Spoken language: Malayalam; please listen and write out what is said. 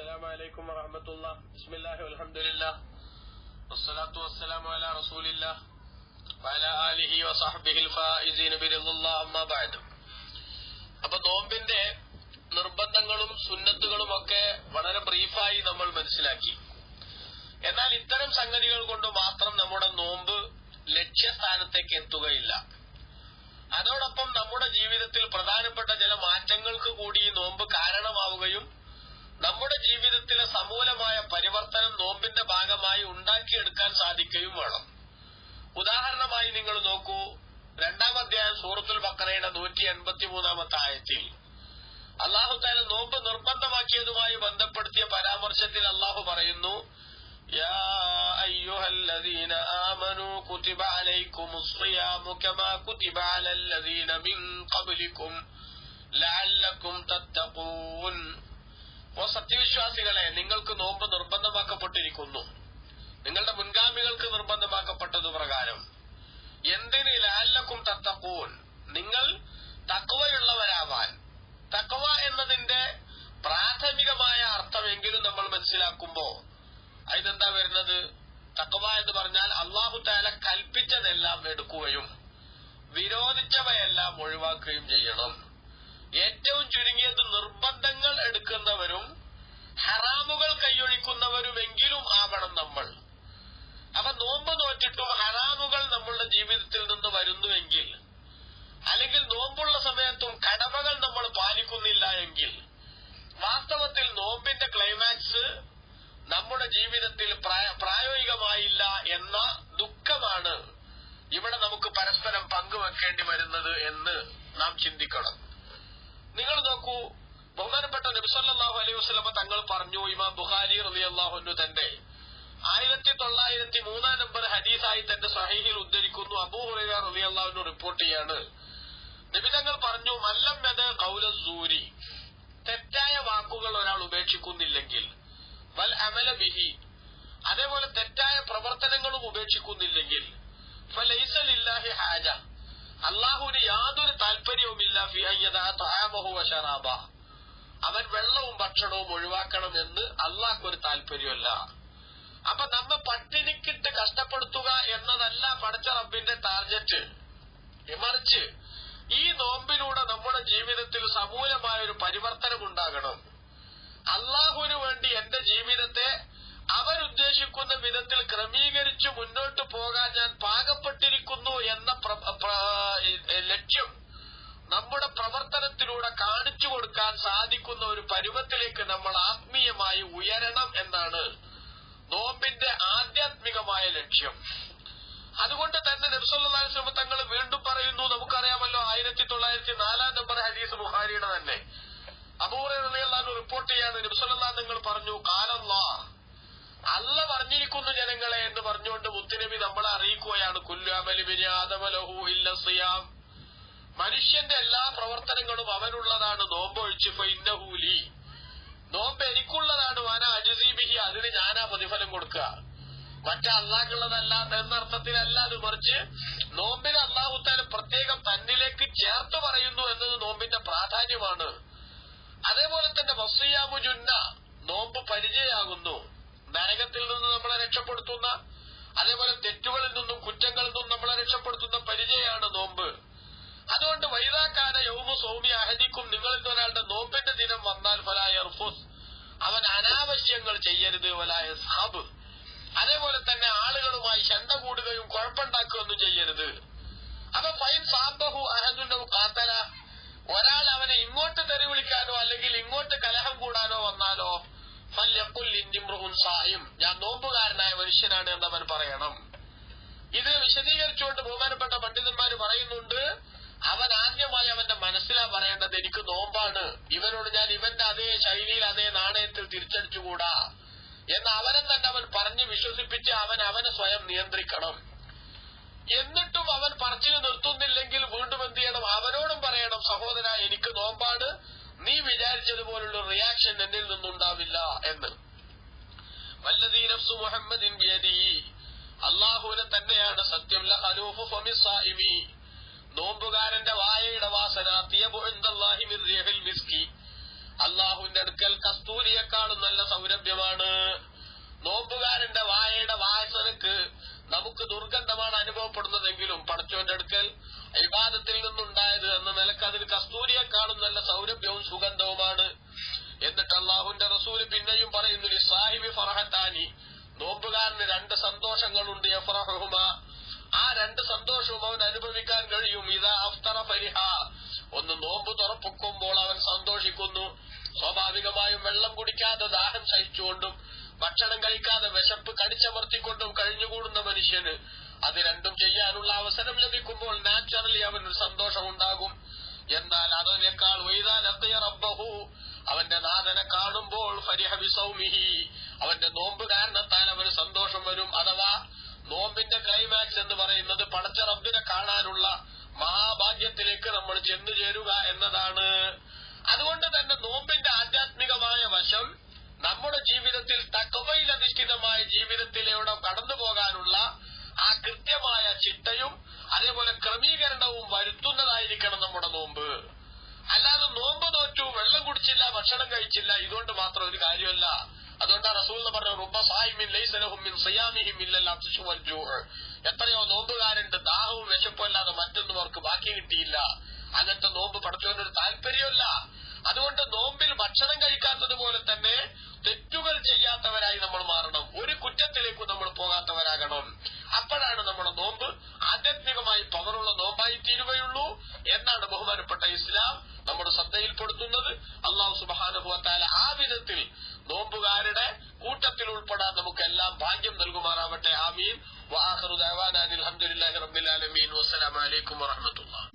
السلام عليكم ورحمة الله. بسم الله والحمد لله والصلاة والسلام على رسول الله وعلى آله وصحبه الفائزين برضا الله أما بعد. അപ്പൊ നോമ്പിന്റെ നിർബന്ധങ്ങളും സുന്നത്തുകളും ഒക്കെ വളരെ ബ്രീഫായി നമ്മൾ മനസ്സിലാക്കി. എന്നാൽ ഇത്തരം സംഗതികൾ കൊണ്ട് മാത്രം നമ്മുടെ നോമ്പ് ലക്ഷ്യസ്ഥാനത്തേക്ക് എത്തുകയില്ല. അതോടൊപ്പം നമ്മുടെ ജീവിതത്തിൽ പ്രധാനപ്പെട്ട ചില മാറ്റങ്ങൾക്ക് കൂടി ഈ നോമ്പ് കാരണമാവുകയും നമ്മുടെ ജീവിതത്തിലെ സമൂലമായ പരിവർത്തനം നോമ്പിന്റെ ഭാഗമായി ഉണ്ടാക്കിയെടുക്കാൻ സാധിക്കുകയും വേണം. ഉദാഹരണമായി നിങ്ങൾ നോക്കൂ, 2-ാം അധ്യായം സൂറത്തുൽ ബഖറയുടെ 183-ാമത്തെ ആയത്തിൽ അല്ലാഹു തആല നോമ്പ് നിർബന്ധമാക്കിയതുമായി ബന്ധപ്പെടുത്തിയ പരാമർശത്തിൽ അല്ലാഹു പറയുന്നു, യാ അയ്യുഹല്ലദീന ആമനൂ കുതിബ അലൈക്കുമുസ് സിയാമു കമാ കുതിബ അലല്ലദീന മിൻ ഖബ്ലികും ലഅല്ലകും തത്തഖൂൻ. ഓ സത്യവിശ്വാസികളെ, നിങ്ങൾക്ക് നോമ്പ് നിർബന്ധമാക്കപ്പെട്ടിരിക്കുന്നു, നിങ്ങളുടെ മുൻഗാമികൾക്ക് നിർബന്ധമാക്കപ്പെട്ടതു പ്രകാരം. എന്തിന്? ലഅല്ലകും തത്തഖൂൻ, നിങ്ങൾ തഖ്വയുള്ളവരാവാൻ. തഖ്വ എന്നതിന്റെ പ്രാഥമികമായ അർത്ഥമെങ്കിലും നമ്മൾ മനസ്സിലാക്കുമ്പോ അതിനെന്താ വരുന്നത്? തഖ്വ എന്ന് പറഞ്ഞാൽ അല്ലാഹു തആല കൽപ്പിച്ചതെല്ലാം എടുക്കുകയും വിരോധിച്ചവയെല്ലാം ഒഴിവാക്കുകയും ചെയ്യണം. ഏറ്റവും ചുരുങ്ങിയത് നിർബന്ധങ്ങൾ എടുക്കുന്നവരും ഹറാമുകൾ കൈയൊഴിക്കുന്നവരുമെങ്കിലും ആവണം നമ്മൾ. അപ്പൊ നോമ്പ് നോറ്റിട്ടും ഹറാമുകൾ നമ്മളുടെ ജീവിതത്തിൽ നിന്ന് വരുന്നുവെങ്കിൽ, അല്ലെങ്കിൽ നോമ്പുള്ള സമയത്തും കടമകൾ നമ്മൾ പാലിക്കുന്നില്ല എങ്കിൽ, വാസ്തവത്തിൽ നോമ്പിന്റെ ക്ലൈമാക്സ് നമ്മുടെ ജീവിതത്തിൽ പ്രായോഗികമായില്ല എന്ന ദുഃഖമാണ് ഇവിടെ നമുക്ക് പരസ്പരം പങ്കുവെക്കേണ്ടി വരുന്നത് എന്ന് നാം ചിന്തിക്കണം. നിങ്ങൾ നോക്കൂ, ബഹുമാനപ്പെട്ട നബി സല്ലല്ലാഹു അലൈഹി വസല്ലം തങ്ങൾ പറഞ്ഞു, ഇമാം ബുഖാരി റളിയല്ലാഹു അൻഹു തന്റെ 1903 നമ്പർ ഹദീസായി തന്റെ സ്വഹീഹിൽ ഉദ്ധരിക്കുന്നു. അബൂ ഹുറൈറ റളിയല്ലാഹു അൻഹു റിപ്പോർട്ട് ചെയ്യാണ്, നബി തങ്ങൾ പറഞ്ഞു, മല്ലം യദ ഖൗലസ്സൂരി, തെറ്റായ വാക്കുകൾ ഒരാൾ ഉപേക്ഷിക്കുന്നില്ലെങ്കിൽ, വൽ അമല ബിഹി, അതേപോലെ തെറ്റായ പ്രവർത്തനങ്ങളും ഉപേക്ഷിക്കുന്നില്ലെങ്കിൽ, ഫലൈസ ലില്ലാഹി ഹാജ, അല്ലാഹുവിന് യാതൊരു താല്പര്യവുമില്ല ഫി അയ്യദഅ തആമഹു വശറാബ, അവൻ വെള്ളവും ഭക്ഷണവും ഒഴിവാക്കണം എന്ന് അല്ലാഹുവിന് ഒരു താല്പര്യമല്ല. അപ്പൊ നമ്മെ പട്ടിണിക്കിട്ട് കഷ്ടപ്പെടുത്തുക എന്നതല്ല പടച്ച റബ്ബിന്റെ ടാർഗറ്റ്. മറിച്ച് ഈ നോമ്പിലൂടെ നമ്മുടെ ജീവിതത്തിൽ സമൂലമായ ഒരു പരിവർത്തനം ഉണ്ടാകണം. അല്ലാഹുവിന് വേണ്ടി എന്റെ ജീവിതത്തെ അവരുദ്ദേശിക്കുന്ന വിധത്തിൽ ക്രമീകരിച്ചു മുന്നോട്ട് പോകാൻ ഞാൻ പാകപ്പെട്ടിരിക്കുന്നു എന്ന ലക്ഷ്യം നമ്മുടെ പ്രവർത്തനത്തിലൂടെ കാണിച്ചു കൊടുക്കാൻ സാധിക്കുന്ന ഒരു പരുവത്തിലേക്ക് നമ്മൾ ആത്മീയമായി ഉയരണം എന്നാണ് നോമ്പിന്റെ ആധ്യാത്മികമായ ലക്ഷ്യം. അതുകൊണ്ട് തന്നെ നബി സല്ലല്ലാഹു അലൈഹി വസല്ലം തങ്ങൾ വീണ്ടും പറയുന്നു, നമുക്കറിയാമല്ലോ, 1904 നമ്പർ ഹദീസ് ബുഖാരിയുടെ തന്നെ. അബൂ ഹുറൈറ റളിയല്ലാഹു അൻഹു റിപ്പോർട്ട് ചെയ്യാണ്, നബി സല്ലല്ലാഹു തങ്ങൾ പറഞ്ഞു, ഖാലല്ലാഹ്, അല്ല പറഞ്ഞിരിക്കുന്നു ജനങ്ങളെ എന്ന് പറഞ്ഞുകൊണ്ട് മുത്തുനബി നമ്മളെ അറിയിക്കുകയാണ്, കുല്ലു അമലി ബിനി ആദമ ലഹു ഇല്ല സിയാം, മനുഷ്യന്റെ എല്ലാ പ്രവർത്തനങ്ങളും അവനുള്ളതാണ്, നോമ്പൊഴിച്ച് ഫഇന്നഹു ലീ, നോമ്പ് എനിക്കുള്ളതാണ്, വന അജ്സി ബിഹി, അതിന് ഞാനാ പ്രതിഫലം കൊടുക്കുക. മറ്റേ അല്ലാഹുള്ളതല്ല എന്നർത്ഥത്തിലല്ല അത്, മറിച്ച് നോമ്പിന് അല്ലാഹു തആല പ്രത്യേകം തന്നിലേക്ക് ചേർത്ത് പറയുന്നു എന്നത് നോമ്പിന്റെ പ്രാധാന്യമാണ്. അതേപോലെ തന്നെ വസിയാമു ജുന്ന, നോമ്പ് പരിചയാകുന്നു, നരകത്തിൽ നിന്ന് നമ്മളെ രക്ഷപ്പെടുത്തുന്ന, അതേപോലെ തെറ്റുകളിൽ നിന്നും കുറ്റങ്ങളിൽ നിന്നും നമ്മളെ രക്ഷപ്പെടുത്തുന്ന പരിചയമാണ് നോമ്പ്. അതുകൊണ്ട് വൈദാകാന യൗമു സൗമി അഹദിക്കും, നിങ്ങളിൽ ഒരാളുടെ നോമ്പിന്റെ ദിനം വന്നാൽ ഫലാ യർഫുസ്, അവൻ അനാവശ്യങ്ങൾ ചെയ്യരുത്, വലാ യസ്ഹബ്, അതേപോലെ തന്നെ ആളുകളുമായി ശണ്ട കൂടുകയും കുഴപ്പമുണ്ടാക്കുകയൊന്നും ചെയ്യരുത്. അപ്പൊ ഫൈൻ സാബഹു അഹദുൻ ഖാതല, ഒരാൾ അവനെ ഇങ്ങോട്ട് തെറി വിളിക്കാനോ അല്ലെങ്കിൽ ഇങ്ങോട്ട് കലഹം കൂടാനോ വന്നാലോ, ഫൽയഖുൽ ഇന്നിംറുഉൻ സായിം, ഞാൻ നോമ്പുകാരനായ മനുഷ്യനാണ് എന്നവൻ പറയണം. ഇത് വിശദീകരിച്ചുകൊണ്ട് ബഹുമാനപ്പെട്ട പണ്ഡിതന്മാര് പറയുന്നുണ്ട്, അവൻ ആദ്യമായി അവന്റെ മനസ്സിലാ പറയേണ്ടത്, എനിക്ക് നോമ്പാണ്, ഇവനോട് ഞാൻ ഇവന്റെ അതേ ശൈലിയിൽ അതേ നാണയത്തിൽ തിരിച്ചടിച്ചുകൂടാ എന്ന് അവനെ തന്നെ അവൻ പറഞ്ഞ് വിശ്വസിപ്പിച്ച് അവനെ സ്വയം നിയന്ത്രിക്കണം. എന്നിട്ടും അവൻ പറച്ചിൽ നിർത്തുന്നില്ലെങ്കിൽ വീണ്ടും എന്ത് ചെയ്യണം? അവനോടും പറയണം, സഹോദര, എനിക്ക് നോമ്പാണ്, നീ വിചാരിച്ചതുപോലുള്ള റിയാക്ഷൻ എന്നിൽ നിന്നുണ്ടാവില്ല എന്ന്. വല്ലദീ നഫ്സു മുഹമ്മദിൻ ബിയദിഹി, അല്ലാഹുവിനെ തന്നെയാണ് സത്യം, ലഖലൂഫു ഫമിസ്സായിമി, നോമ്പുകാരന്റെ വായയുടെ വാസന, തിയബു ഇൻദല്ലാഹി മിൻ റിഹിൽ മിസ്കി, അല്ലാഹുവിന്റെ അടുക്കൽ കസ്തൂരിയെക്കാളും നല്ല നല്ല സൗരഭ്യമാണ്. നോമ്പുകാരന്റെ വായയുടെ വാസനക്ക് നമുക്ക് ദുർഗന്ധമാണ് അനുഭവപ്പെടുന്നതെങ്കിലും പടച്ചോന്റെ അടുക്കൽ ഇബാദത്തിൽ നിന്നുണ്ടായത് എന്ന നിലക്ക് അതിന് കസ്തൂരിയെക്കാളും നല്ല സൗരഭ്യവും സുഗന്ധവുമാണ്. എന്നിട്ട് അള്ളാഹുവിന്റെ റസൂല് പിന്നെയും പറയുന്നു, സാഹിബി ഫറഹത്താനി, നോമ്പുകാരന് രണ്ട് സന്തോഷങ്ങളുണ്ട്. യഫ്റഹുമ, ആ രണ്ട് സന്തോഷവും അവൻ അനുഭവിക്കാൻ കഴിയും. ഇദാ അഫ്തറ ഫരിഹ, ഒന്ന് നോമ്പ് തുറപ്പിക്കുമ്പോൾ അവൻ സന്തോഷിക്കുന്നു. സ്വാഭാവികമായും വെള്ളം കുടിക്കാതെ ദാഹം സഹിച്ചുകൊണ്ടും ഭക്ഷണം കഴിക്കാതെ വിശപ്പ് കടിച്ചമർത്തിക്കൊണ്ടും കഴിഞ്ഞുകൂടുന്ന മനുഷ്യന് അത് രണ്ടും ചെയ്യാനുള്ള അവസരം ലഭിക്കുമ്പോൾ നാച്ചുറലി അവനൊരു സന്തോഷം ഉണ്ടാകും. എന്നാൽ അതിനേക്കാൾ വൈദാ ലഖിയ റബ്ബഹു, അവന്റെ നാഥനെ കാണുമ്പോൾ ഫരിഹ ബിസൗമിഹി, അവന്റെ നോമ്പ് കാരണത്താൽ അവന് സന്തോഷം വരും. അഥവാ നോമ്പിന്റെ ക്ലൈമാക്സ് എന്ന് പറയുന്നത് പടച്ച റബ്ബിനെ കാണാനുള്ള മഹാഭാഗ്യത്തിലേക്ക് നമ്മൾ ചെന്നു ചേരുക എന്നതാണ്. അതുകൊണ്ട് തന്നെ നോമ്പിന്റെ ആധ്യാത്മികമായ വശം നമ്മുടെ ജീവിതത്തിൽ തഖ്വയിൽ അധിഷ്ഠിതമായ ജീവിതത്തിലൂടെ കടന്നു പോകാനുള്ള ആ കൃത്യമായ ചിട്ടയും അതേപോലെ ക്രമീകരണവും വരുത്തുന്നതായിരിക്കണം നമ്മുടെ നോമ്പ്. അല്ലാതെ നോമ്പ് നോറ്റു, വെള്ളം കുടിച്ചില്ല, ഭക്ഷണം കഴിച്ചില്ല, ഇതുകൊണ്ട് മാത്രം ഒരു കാര്യമല്ല. അതുകൊണ്ടാണ് റസൂൽ പറഞ്ഞ റുബ്ബ സായിമിൻ ലൈസ ലഹു മിൻ സിയാമിഹിം ഇല്ലൽ അത്ശു വൽ ജൂഅ്, എത്രയോ നോമ്പുകാരുണ്ട് ദാഹവും വിശപ്പും അല്ലാതെ മറ്റൊന്നും അവർക്ക് ബാക്കി കിട്ടിയില്ല. അങ്ങനത്തെ നോമ്പ് പടച്ചവനൊരു താല്പര്യമല്ല. അതുകൊണ്ട് നോമ്പിൽ ഭക്ഷണം കഴിക്കാത്തതുപോലെ തന്നെ തെറ്റുകൾ ചെയ്യാത്തവരായി നമ്മൾ മാറണം. ഒരു കുറ്റത്തിലേക്കും നമ്മൾ പോകാത്തവരാകണം. അപ്പോഴാണ് നമ്മുടെ നോമ്പ് ആധ്യാത്മികമായി പവറുള്ള നോമ്പായി തീരുകയുള്ളൂ എന്നാണ് ബഹുമാനപ്പെട്ട ഇസ്ലാം നമ്മുടെ ശ്രദ്ധയിൽപ്പെടുത്തുന്നത്. അല്ലാഹു സുബ്ഹാനഹു വ തആല ആ വിധത്തിൽ നോമ്പുകാരുടെ കൂട്ടത്തിൽ ഉൾപ്പെടാൻ നമുക്കെല്ലാം ഭാഗ്യം നൽകുമാറാവട്ടെ. ആമീൻ. വആഖിറു ദഅവാനാ അൽഹംദുലില്ലാഹി റബ്ബിൽ ആലമീൻ. വസ്സലാമു അലൈക്കും വറഹ്മത്തുള്ളാഹി.